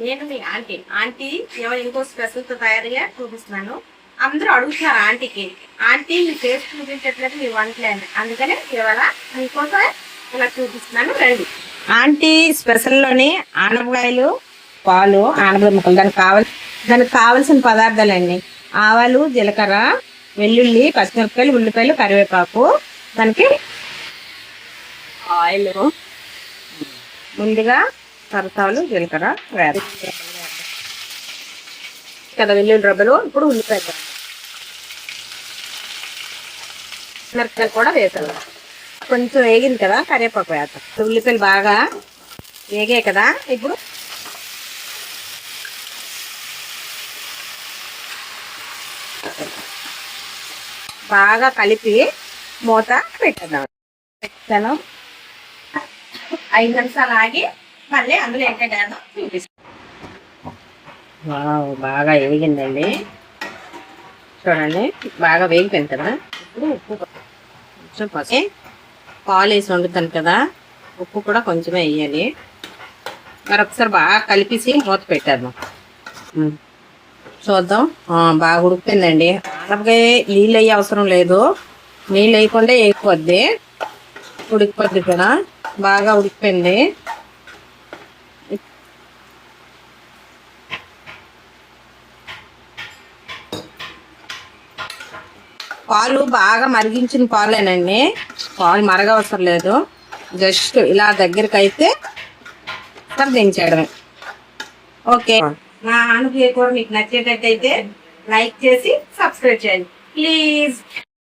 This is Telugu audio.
నేను మీ ఆంటీ ఎవరు ఇంకో స్పెషల్తో తయారుగా చూపిస్తున్నాను. అందరూ అడుగుతున్నారు ఆంటీ మీ టేస్ట్ చూపించట్లేదు మీ వంటలేని, అందుకనే ఇవాళ మీకోసం ఇలా చూపిస్తున్నాను. రండి. ఆంటీ స్పెషల్లోని ఆనపకాయలు, పాలు, ఆనపకాయ ముక్కలు, దానికి కావలసిన పదార్థాలండి: ఆవాలు, జీలకర్ర, వెల్లుల్లి, పచ్చిమిరపకాయలు, ఉల్లిపాయలు, కరివేపాకు, దానికి ఆయిల్, ముందుగా సరసాలు, జీలకర్ర వేరు కదా, వెల్లుల్లి రబ్బలు, ఇప్పుడు ఉల్లిపాయలు, మిరపకాయలు కూడా వేసాను. కొంచెం వేగింది కదా, కరివేపాకు వేస్తాం. ఉల్లిపాయలు బాగా వేగాయి కదా, ఇప్పుడు బాగా కలిపి మూత పెట్టేద్దాం. పెట్టాను 5 నిమిషాలు ఆగి మళ్ళీ అందులో ఏంటంటే చూపిస్తాను. బాగా వేగిందండి, చూడండి బాగా వేగిపోయింది కదా. ఇప్పుడు ఉప్పు కొంచెం పసుపు, పాలు వేసి వండుతాను కదా, ఉప్పు కూడా కొంచెమే వేయాలి. మరొకసారి బాగా కలిపేసి మూత పెట్టేద్దాం. చూద్దాం. బాగా ఉడికిపోయిందండి. ఆనపకాయ నీళ్ళు అయ్యే అవసరం లేదు, నీళ్ళు వేయకుండా వేయకపోద్ది, ఉడికిపోద్ది కదా. బాగా ఉడికిపోయింది. పాలు బాగా మరిగించిన పాలేనండి, పాలు మరగవసరం లేదు. జస్ట్ ఇలా దగ్గరికి అయితే దించేయడమే. ఓకే. నా ఆనపకాయ కూర మీకు నచ్చేటట్టయితే లైక్ చేసి సబ్స్క్రైబ్ చేయండి ప్లీజ్.